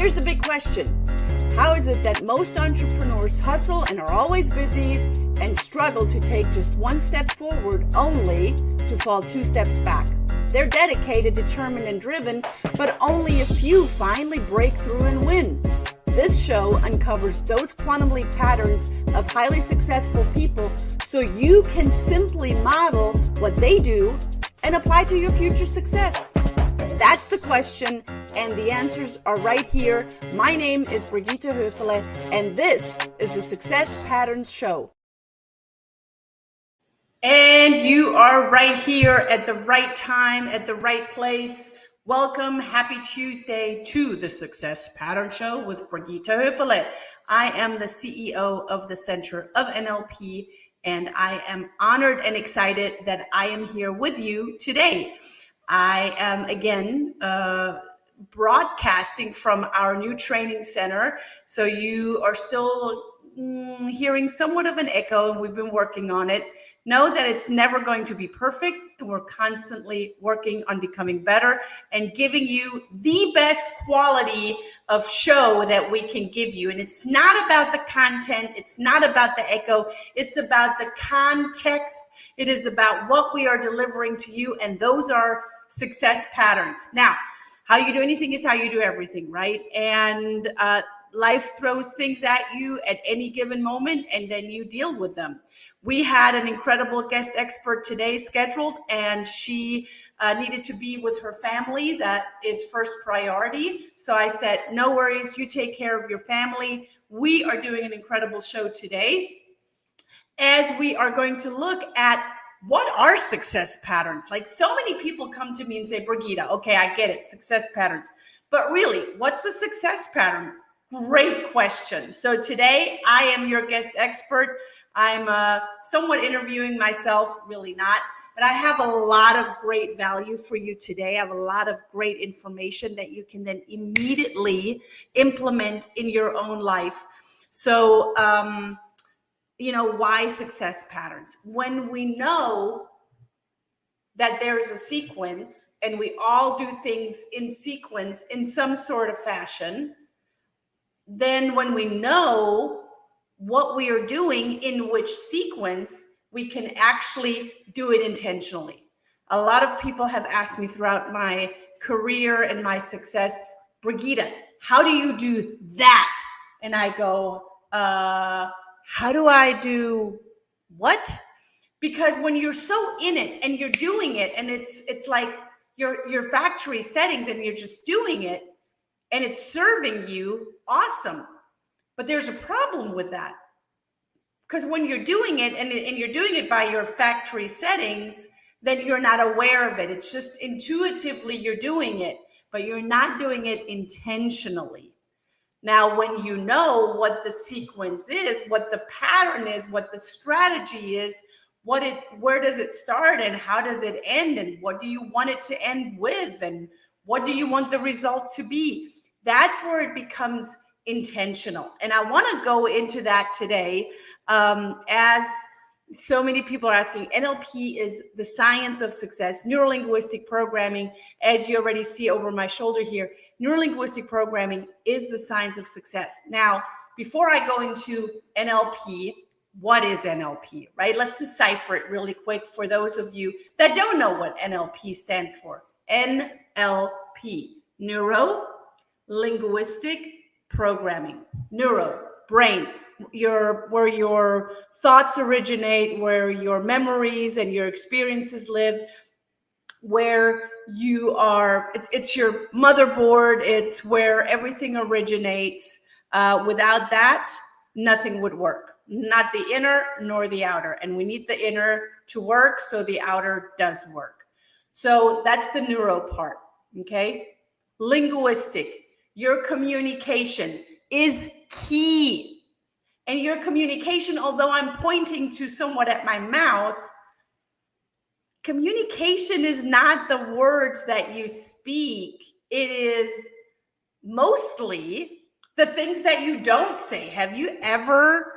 here's the big question. How is it that most entrepreneurs hustle and are always busy and struggle to take just one step forward only to fall two steps back? They're dedicated, determined, and driven, but only a few finally break through and win. This show uncovers those quantum leap patterns of highly successful people so you can simply model what they do and apply to your future success. That's the question, and the answers are right here. My name is Brigitta Hoeferle, and this is the Success Patterns Show. And you are right here at the right time, at the right place. Welcome, happy Tuesday to the Success Pattern Show with Brigitta Hoeferle. I am the CEO of the Center of NLP, and I am honored and excited that I am here with you today. I am again broadcasting from our new training center, so you are still hearing somewhat of an echo, and we've been working on it. Know that it's never going to be perfect, and we're constantly working on becoming better and giving you the best quality of show that we can give you. And it's not about the content, it's not about the echo, it's about the context. It is about what we are delivering to you, and those are success patterns. Now, how you do anything is how you do everything, right? And life throws things at you at any given moment, and then you deal with them. We had an incredible guest expert today scheduled, and she needed to be with her family. That is first priority. So I said, no worries, you take care of your family. We are doing an incredible show today, as we are going to look at what are success patterns. Like, so many people come to me and say, Brigitta, okay, I get it, success patterns. But really, what's a success pattern? Great question. So today I am your guest expert. I'm somewhat interviewing myself, really not, but I have a lot of great value for you today. I have a lot of great information that you can then immediately implement in your own life. So, why success patterns? When we know that there's a sequence and we all do things in sequence in some sort of fashion, then when we know what we are doing in which sequence, we can actually do it intentionally. A lot of people have asked me throughout my career and my success, Brigitta, how do you do that? And I go, how do I do what? Because when you're so in it and you're doing it, and it's like your factory settings and you're just doing it and it's serving you, awesome. But there's a problem with that. Because when you're doing it and you're doing it by your factory settings, then you're not aware of it. It's just intuitively you're doing it, but you're not doing it intentionally. Now, when you know what the sequence is, what the pattern is, what the strategy is, where does it start and how does it end, and what do you want it to end with, and what do you want the result to be? That's where it becomes intentional. And I want to go into that today, as so many people are asking. NLP is the science of success. Neurolinguistic programming, as you already see over my shoulder here, neurolinguistic programming is the science of success. Now, before I go into NLP, what is NLP, right? Let's decipher it really quick for those of you that don't know what NLP stands for. NLP, neuro-linguistic programming. Neuro, brain, where your thoughts originate, where your memories and your experiences live, where you are, it's your motherboard, it's where everything originates. Without that, nothing would work. Not the inner nor the outer. And we need the inner to work, so the outer does work. So that's the neuro part, okay? Linguistic, your communication is key. And your communication, although I'm pointing to somewhat at my mouth, communication is not the words that you speak. It is mostly the things that you don't say. Have you ever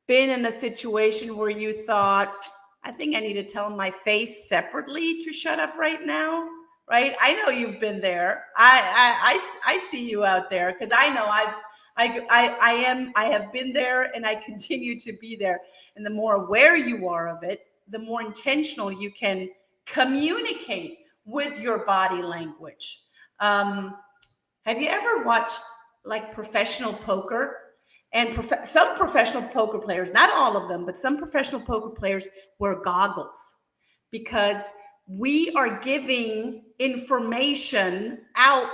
been in a situation where you thought, I think I need to tell my face separately to shut up right now? right? I know you've been there. I see you out there because I know I have been there and I continue to be there. And the more aware you are of it, the more intentional you can communicate with your body language. Have you ever watched like professional poker? And some professional poker players, not all of them, but some professional poker players wear goggles because we are giving information out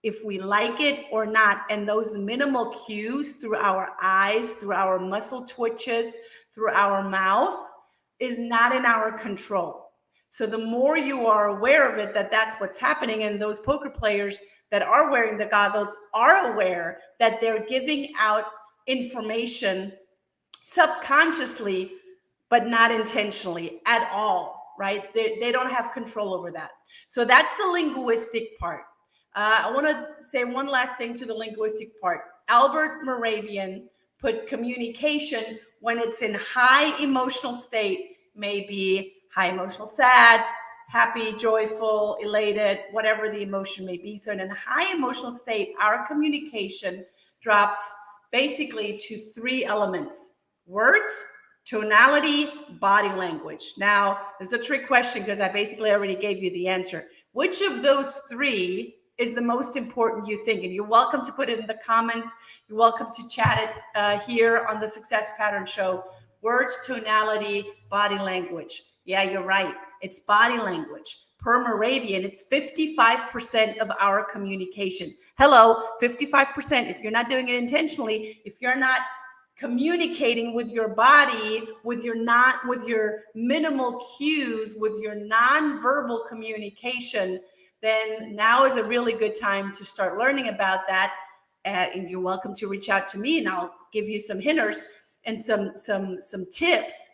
if we like it or not. And those minimal cues through our eyes, through our muscle twitches, through our mouth is not in our control. So the more you are aware of it, that's what's happening. And those poker players that are wearing the goggles are aware that they're giving out information subconsciously, but not intentionally at all, right? They don't have control over that. So that's the linguistic part. I want to say one last thing to the linguistic part. Albert Moravian put communication when it's in high emotional state, maybe high emotional sad, happy, joyful, elated, whatever the emotion may be. So in a high emotional state, our communication drops basically to three elements: words, tonality, body language. Now, this is a trick question because I basically already gave you the answer. Which of those three is the most important, you think? And you're welcome to put it in the comments. You're welcome to chat it here on the Success Pattern Show. Words, tonality, body language. Yeah, you're right. It's body language. Per Moravian, it's 55% of our communication. Hello, 55%. If you're not doing it intentionally, if you're not communicating with your body, with your minimal cues, with your nonverbal communication, then now is a really good time to start learning about that. And you're welcome to reach out to me, and I'll give you some hinters and some tips.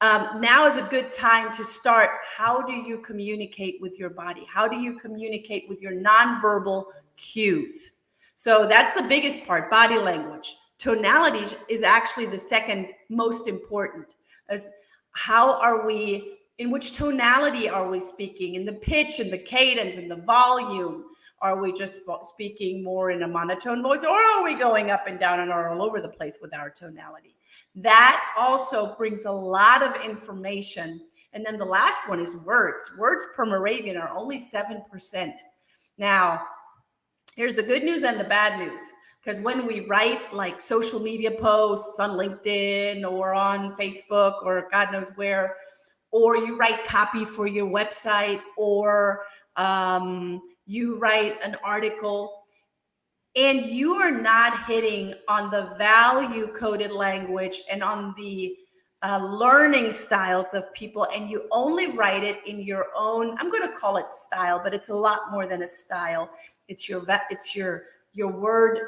Now is a good time to start. How do you communicate with your body? How do you communicate with your nonverbal cues? So that's the biggest part, body language. Tonality is actually the second most important. As how are we, in which tonality are we speaking? In the pitch and the cadence and the volume? Are we just speaking more in a monotone voice, or are we going up and down and are all over the place with our tonality? That also brings a lot of information. And then the last one is words. Words per Moravian are only 7%. Now, here's the good news and the bad news. Because when we write like social media posts on LinkedIn or on Facebook or God knows where, or you write copy for your website, or you write an article, and you are not hitting on the value coded language and on the learning styles of people, and you only write it in your own, I'm going to call it style, but it's a lot more than a style. It's your word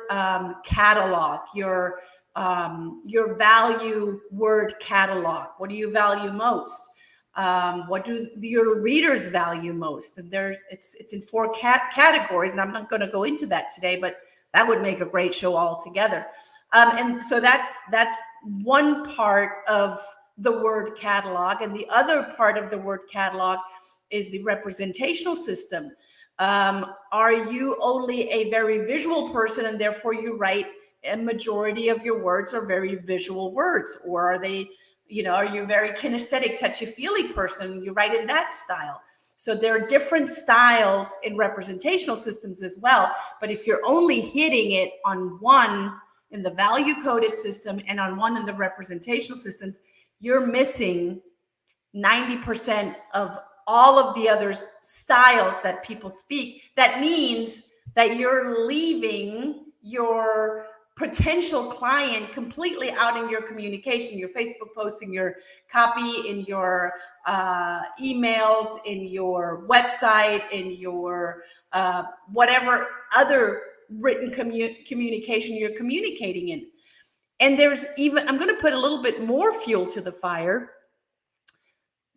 catalog, your value word catalog. What do you value most? What do your readers value most? And it's in four categories, and I'm not going to go into that today, but that would make a great show altogether. And so that's one part of the word catalog, and the other part of the word catalog is the representational system. Are you only a very visual person, and therefore you write a majority of your words are very visual words, or are they? Are you a very kinesthetic, touchy-feely person? You write in that style. So there are different styles in representational systems as well. But if you're only hitting it on one in the value-coded system and on one in the representational systems, you're missing 90% of all of the other styles that people speak. That means that you're leaving your potential client completely out in your communication, your Facebook posts, in your copy, in your emails, in your website, in your whatever other written communication you're communicating in. And there's even, I'm going to put a little bit more fuel to the fire.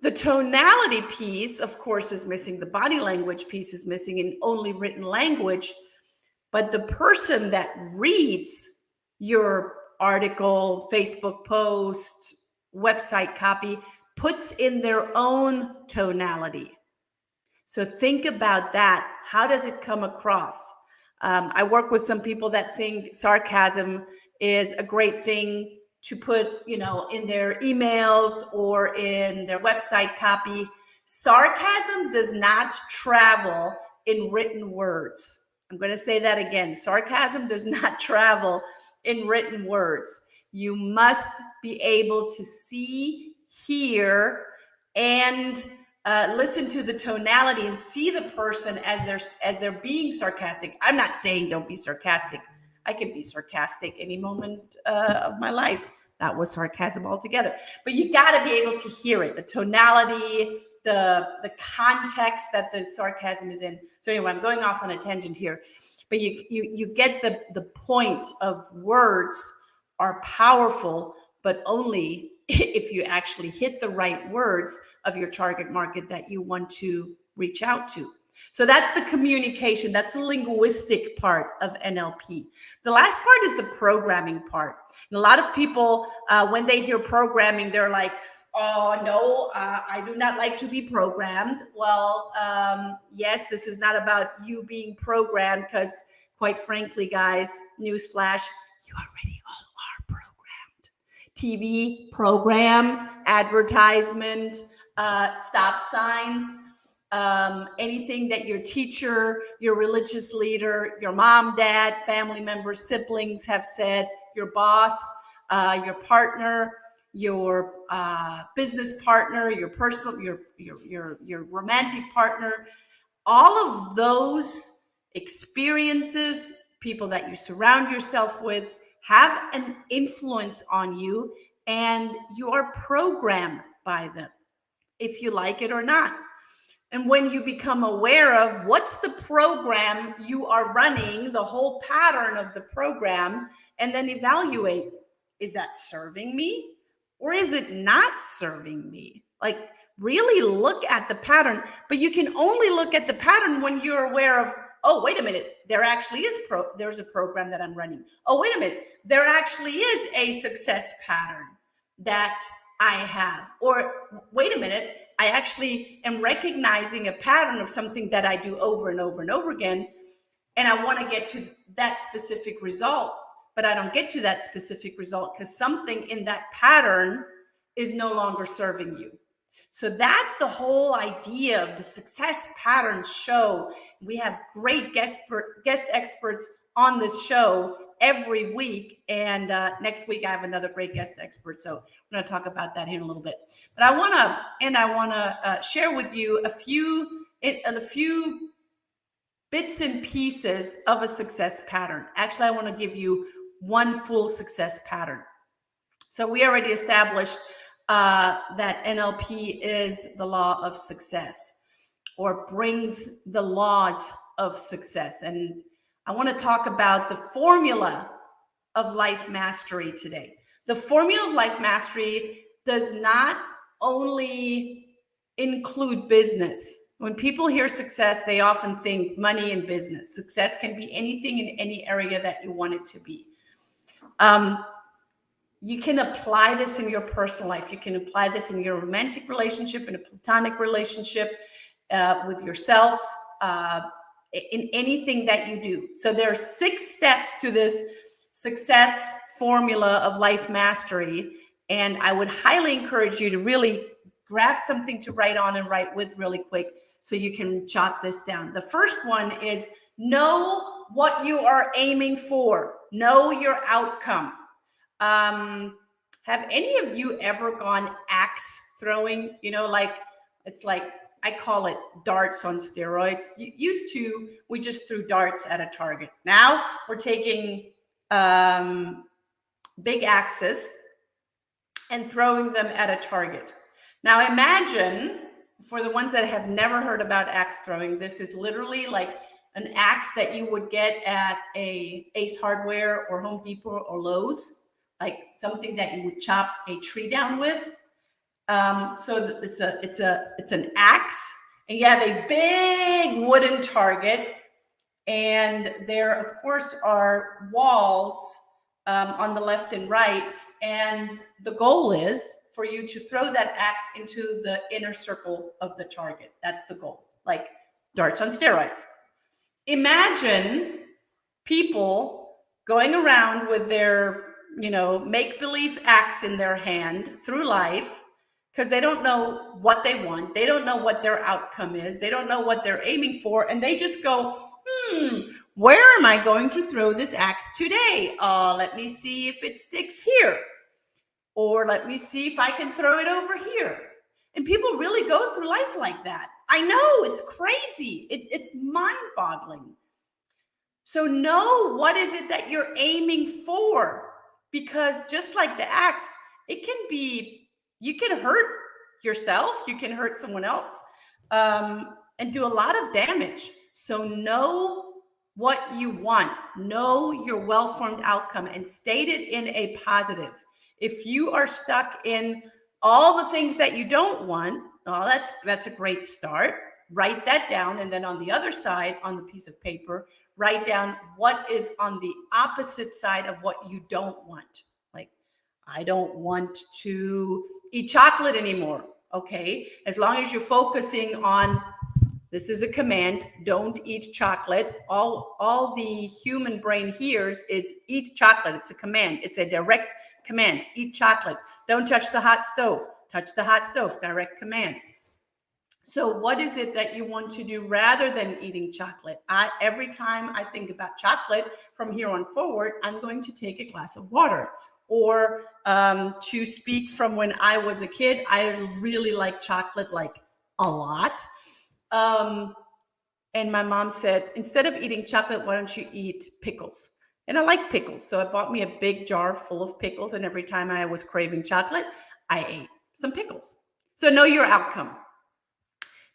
The tonality piece, of course, is missing. The body language piece is missing in only written language. But the person that reads your article, Facebook post, website copy, puts in their own tonality. So think about that. How does it come across? I work with some people that think sarcasm is a great thing to put, in their emails or in their website copy. Sarcasm does not travel in written words. I'm going to say that again. Sarcasm does not travel in written words. You must be able to see, hear, and listen to the tonality and see the person as they're being sarcastic. I'm not saying don't be sarcastic. I can be sarcastic any moment of my life. That was sarcasm altogether. But you got to be able to hear it, the tonality, the context that the sarcasm is in. So anyway, I'm going off on a tangent here. But you get the point of words are powerful, but only if you actually hit the right words of your target market that you want to reach out to. So that's the communication. That's the linguistic part of NLP. The last part is the programming part. And a lot of people, when they hear programming, they're like, oh, no, I do not like to be programmed. Well, yes, this is not about you being programmed because, quite frankly, guys, newsflash, you already all are programmed. TV, program, advertisement, stop signs, anything that your teacher, your religious leader, your mom, dad, family members, siblings have said, your boss, your partner, your business partner, your personal, your romantic partner, all of those experiences, people that you surround yourself with, have an influence on you, and you are programmed by them, if you like it or not. And when you become aware of what's the program you are running, the whole pattern of the program, and then evaluate, is that serving me or is it not serving me? Like, really look at the pattern, but you can only look at the pattern when you're aware of, oh, wait a minute, there actually is there's a program that I'm running. Oh, wait a minute, there actually is a success pattern that I have. Or wait a minute, I actually am recognizing a pattern of something that I do over and over and over again, and I want to get to that specific result, but I don't get to that specific result because something in that pattern is no longer serving you. So that's the whole idea of the Success Patterns show. We have great guest experts on this show every week. And next week, I have another great guest expert. So we're going to talk about that in a little bit. But I want to share with you a few bits and pieces of a success pattern. Actually, I want to give you one full success pattern. So we already established that NLP is the law of success, or brings the laws of success. And I want to talk about the formula of life mastery today. The formula of life mastery does not only include business. When people hear success, they often think money and business. Success can be anything in any area that you want it to be. You can apply this in your personal life. You can apply this in your romantic relationship, in a platonic relationship, with yourself, in anything that you do. So there are 6 steps to this success formula of life mastery. And I would highly encourage you to really grab something to write on and write with really quick so you can jot this down. The first one is know what you are aiming for. Know your outcome. Have any of you ever gone axe throwing? It's like, I call it darts on steroids. Used to, we just threw darts at a target. Now we're taking big axes and throwing them at a target. Now imagine, for the ones that have never heard about axe throwing, this is literally like an axe that you would get at a Ace Hardware or Home Depot or Lowe's, like something that you would chop a tree down with. So it's an axe, and you have a big wooden target, and there, of course, are walls on the left and right, and the goal is for you to throw that axe into the inner circle of the target. That's the goal. Like, darts on steroids. Imagine people going around with their, make-believe axe in their hand through life because they don't know what they want. They don't know what their outcome is. They don't know what they're aiming for. And they just go, where am I going to throw this axe today? Let me see if it sticks here. Or let me see if I can throw it over here. And people really go through life like that. I know, it's crazy. It's mind-boggling. So know what is it that you're aiming for, because just like the axe, it can be, you can hurt yourself, you can hurt someone else, and do a lot of damage. So know what you want, know your well-formed outcome, and state it in a positive. If you are stuck in all the things that you don't want, well, that's a great start. Write that down, and then on the other side, on the piece of paper, write down what is on the opposite side of what you don't want. Like, I don't want to eat chocolate anymore. Okay, as long as you're focusing on, this is a command, don't eat chocolate. All the human brain hears is eat chocolate. It's a command. It's a direct command. Eat chocolate. Don't touch the hot stove. Touch the hot stove. Direct command. So what is it that you want to do rather than eating chocolate? Every time I think about chocolate from here on forward, I'm going to take a glass of water. Or to speak from when I was a kid, I really like chocolate, like a lot. And my mom said, instead of eating chocolate, why don't you eat pickles? And I like pickles. So I bought me a big jar full of pickles. And every time I was craving chocolate, I ate some pickles. So know your outcome.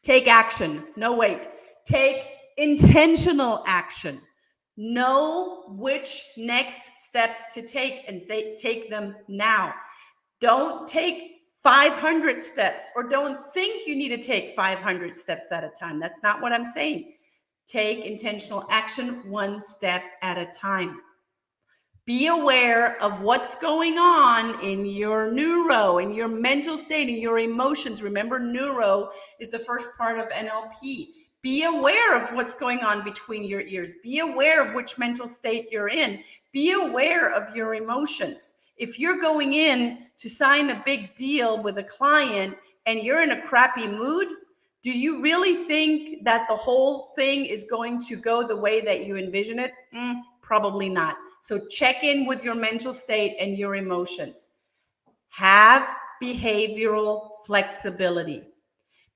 Take action. No, wait. Take intentional action. Know which next steps to take, and take them now. Don't take 500 steps, or don't think you need to take 500 steps at a time. That's not what I'm saying. Take intentional action one step at a time. Be aware of what's going on in your neuro, in your mental state, in your emotions. Remember, neuro is the first part of NLP. Be aware of what's going on between your ears. Be aware of which mental state you're in. Be aware of your emotions. If you're going in to sign a big deal with a client and you're in a crappy mood, do you really think that the whole thing is going to go the way that you envision it? Probably not. So check in with your mental state and your emotions. Have behavioral flexibility.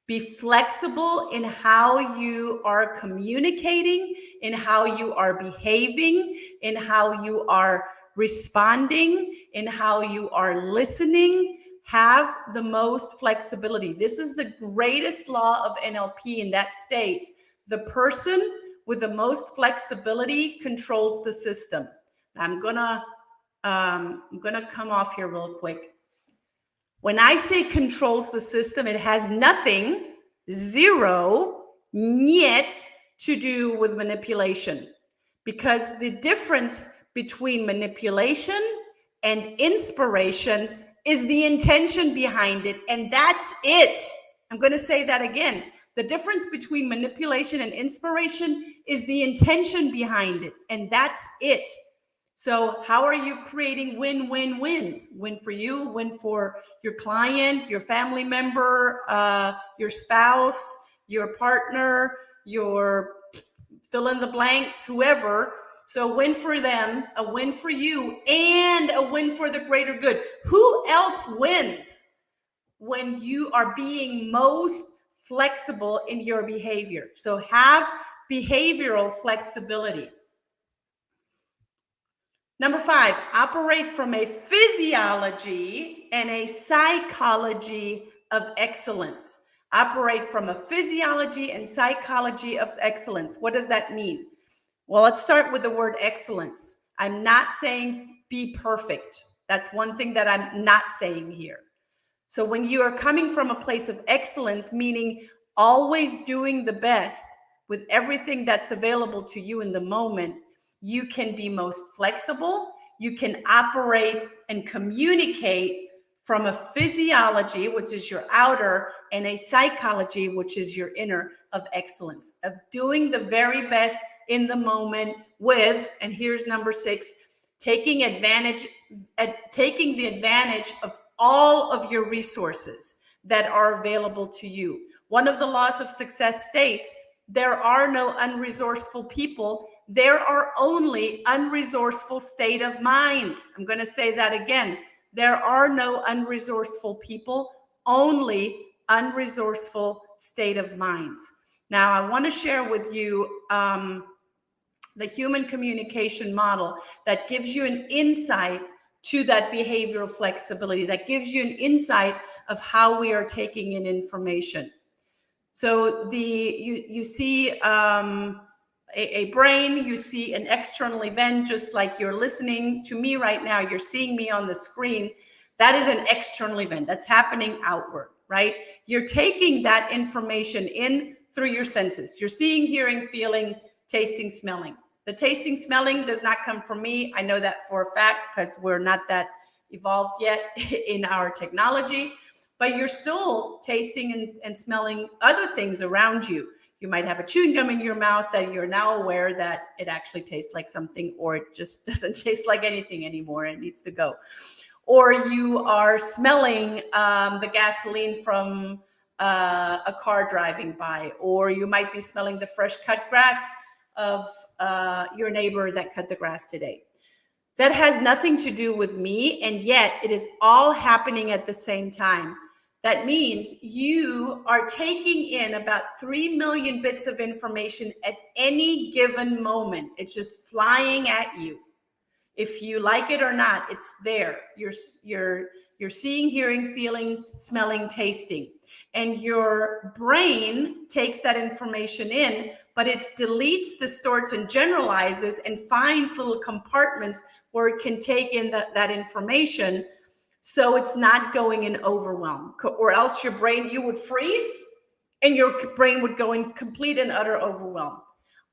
Be flexible in how you are communicating, in how you are behaving, in how you are responding, in how you are listening. Have the most flexibility. This is the greatest law of NLP, and that states the person with the most flexibility controls the system. I'm gonna come off here real quick. When I say controls the system, it has nothing, zero, niet, to do with manipulation. Because the difference between manipulation and inspiration is the intention behind it, and that's it. I'm going to say that again. The difference between manipulation and inspiration is the intention behind it, and that's it. So how are you creating win-win-wins? Win for you, win for your client, your family member, your spouse, your partner, your fill in the blanks, whoever. So a win for them, a win for you, and a win for the greater good. Who else wins when you are being most flexible in your behavior? So have behavioral flexibility. Number 5, operate from a physiology and a psychology of excellence. Operate from a physiology and psychology of excellence. What does that mean? Well, let's start with the word excellence. I'm not saying be perfect. That's one thing that I'm not saying here. So when you are coming from a place of excellence, meaning always doing the best with everything that's available to you in the moment, you can be most flexible. You can operate and communicate from a physiology, which is your outer, and a psychology, which is your inner, of excellence, of doing the very best in the moment with, and here's number 6, taking the advantage of all of your resources that are available to you. One of the laws of success states there are no unresourceful people. There are only unresourceful state of minds. I'm going to say that again. There are no unresourceful people, only unresourceful state of minds. Now, I want to share with you the human communication model that gives you an insight to that behavioral flexibility, that gives you an insight of how we are taking in information. So you see a brain, you see an external event, just like you're listening to me right now, you're seeing me on the screen. That is an external event that's happening outward, right? You're taking that information in through your senses. You're seeing, hearing, feeling, tasting, smelling. The tasting, smelling does not come from me. I know that for a fact because we're not that evolved yet in our technology, but you're still tasting and smelling other things around you. You might have a chewing gum in your mouth that you're now aware that it actually tastes like something, or it just doesn't taste like anything anymore. It needs to go. Or you are smelling the gasoline from a car driving by, or you might be smelling the fresh cut grass of your neighbor that cut the grass today. That has nothing to do with me, and yet it is all happening at the same time. That means you are taking in about 3 million bits of information at any given moment. It's just flying at you. If you like it or not, it's there. You're seeing, hearing, feeling, smelling, tasting. And your brain takes that information in, but it deletes, distorts, and generalizes and finds little compartments where it can take in that information. So it's not going in overwhelm, or else your brain, you would freeze and your brain would go in complete and utter overwhelm.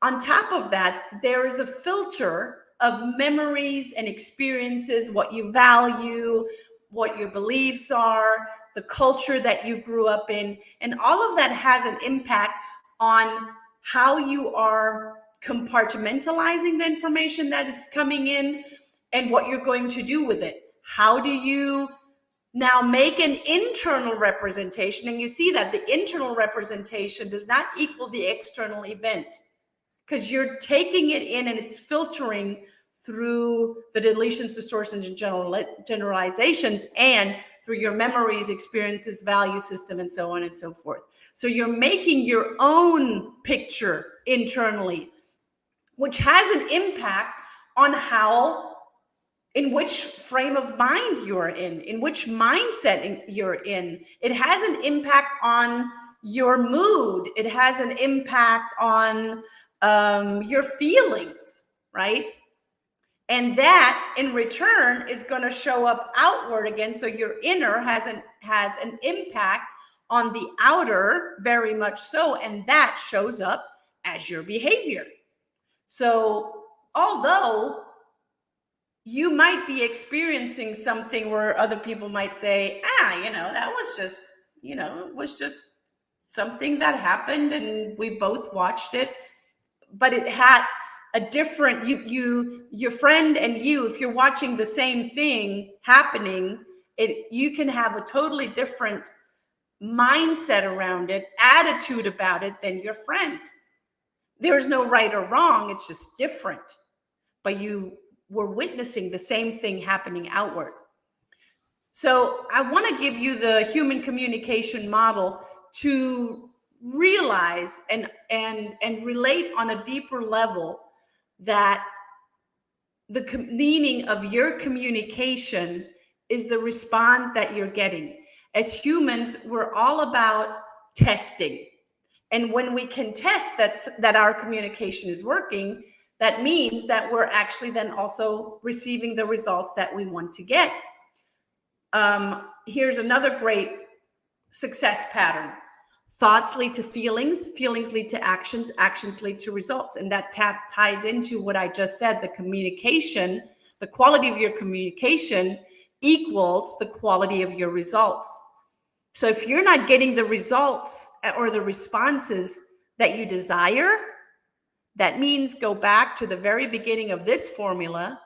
On top of that, there is a filter of memories and experiences, what you value, what your beliefs are, the culture that you grew up in, and all of that has an impact on how you are compartmentalizing the information that is coming in and what you're going to do with it. How do you now make an internal representation? And you see that the internal representation does not equal the external event, because you're taking it in and it's filtering through the deletions, distortions, and generalizations, and through your memories, experiences, value system, and so on and so forth. So you're making your own picture internally, which has an impact on in which frame of mind you're in which mindset you're in. It has an impact on your mood. It has an impact on your feelings, right? And that in return is going to show up outward again. So your inner has an impact on the outer, very much so, and that shows up as your behavior. So although you might be experiencing something where other people might say, that was just, it was just something that happened and we both watched it, but it had a different, your friend and you, if you're watching the same thing happening, you can have a totally different mindset around it, attitude about it than your friend. There's no right or wrong, it's just different. But you were witnessing the same thing happening outward. So I want to give you the human communication model to realize and relate on a deeper level that the meaning of your communication is the response that you're getting. As humans, we're all about testing. And when we can test that our communication is working, that means that we're actually then also receiving the results that we want to get. Here's another great success pattern. Thoughts lead to feelings, feelings lead to actions, actions lead to results. And that ties into what I just said, the communication, the quality of your communication equals the quality of your results. So if you're not getting the results or the responses that you desire, that means go back to the very beginning of this formula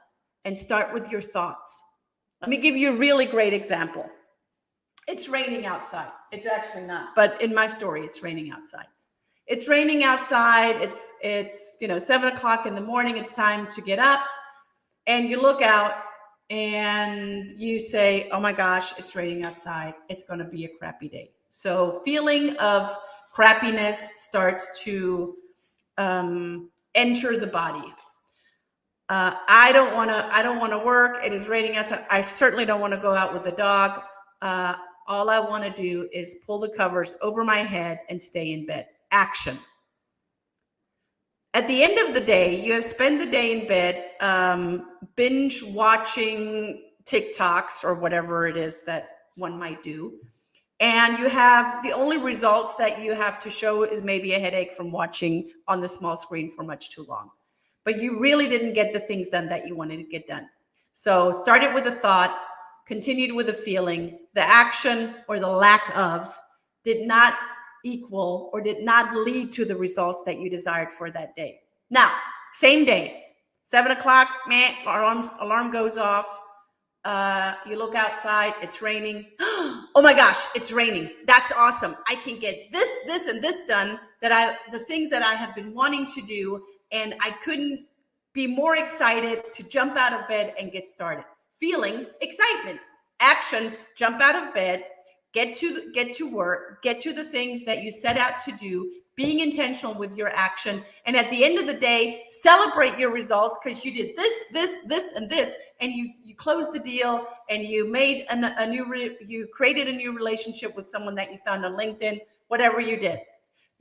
and start with your thoughts. Let me give you a really great example. It's raining outside. It's actually not, but in my story, it's raining outside. It's raining outside. It's 7 o'clock in the morning. It's time to get up, and you look out and you say, oh my gosh, it's raining outside. It's going to be a crappy day. So feeling of crappiness starts to enter the body. I don't want to work. It is raining outside. I certainly don't want to go out with the dog. All I want to do is pull the covers over my head and stay in bed. Action. At the end of the day, you have spent the day in bed, binge watching TikToks or whatever it is that one might do. And you have the only results that you have to show is maybe a headache from watching on the small screen for much too long. But you really didn't get the things done that you wanted to get done. So started with a thought, continued with a feeling. The action or the lack of did not equal or did not lead to the results that you desired for that day. Now, same day, 7 o'clock, alarm goes off. You look outside, it's raining. Oh my gosh, it's raining. That's awesome. I can get this, and this done, the things that I have been wanting to do, and I couldn't be more excited to jump out of bed and get started. Feeling excitement. Action, jump out of bed, get to work, get to the things that you set out to do, being intentional with your action. And at the end of the day, celebrate your results because you did this, and this, and you closed the deal, and you made you created a new relationship with someone that you found on LinkedIn, whatever you did.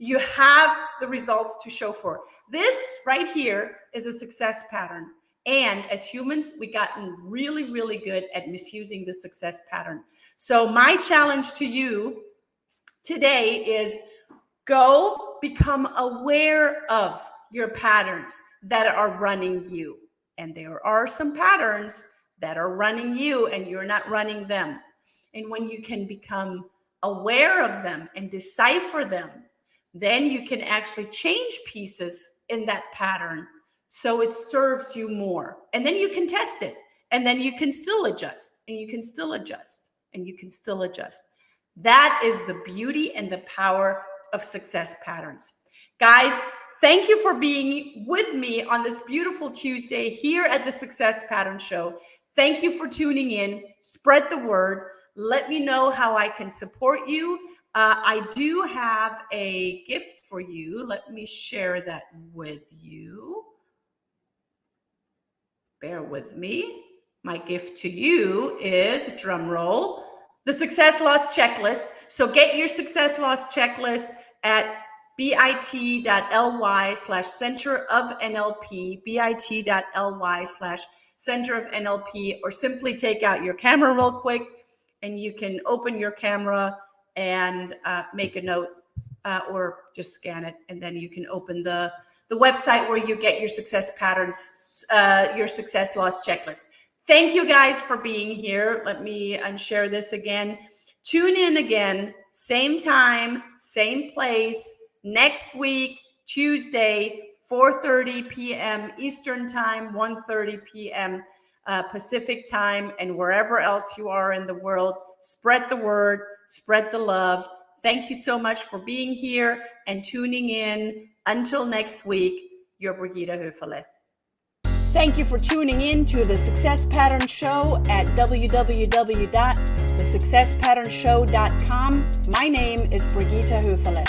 You have the results to show for. This right here is a success pattern. And as humans, we've gotten really, really good at misusing the success pattern. So my challenge to you today is go become aware of your patterns that are running you. And there are some patterns that are running you and you're not running them. And when you can become aware of them and decipher them, then you can actually change pieces in that pattern so it serves you more. And then you can test it. And then you can still adjust. And you can still adjust. And you can still adjust. That is the beauty and the power of success patterns. Guys, thank you for being with me on this beautiful Tuesday here at the Success Pattern Show. Thank you for tuning in. Spread the word. Let me know how I can support you. I do have a gift for you. Let me share that with you. Bear with me. My gift to you is, drum roll, the Success Loss Checklist. So get your Success Loss Checklist at bit.ly/center of NLP, bit.ly/center of NLP, or simply take out your camera real quick and you can open your camera and make a note or just scan it. And then you can open the website where you get your success patterns, your success loss checklist. Thank you guys for being here. Let me unshare this again. Tune in again, same time, same place, next week, Tuesday, 4:30 p.m. Eastern Time, 1:30 p.m. Pacific Time, and wherever else you are in the world. Spread the word, spread the love. Thank you so much for being here and tuning in. Until next week, your Brigitta Hoeferle. Thank you for tuning in to the Success Pattern Show at www.thesuccesspatternshow.com. My name is Brigitta Hoeferle.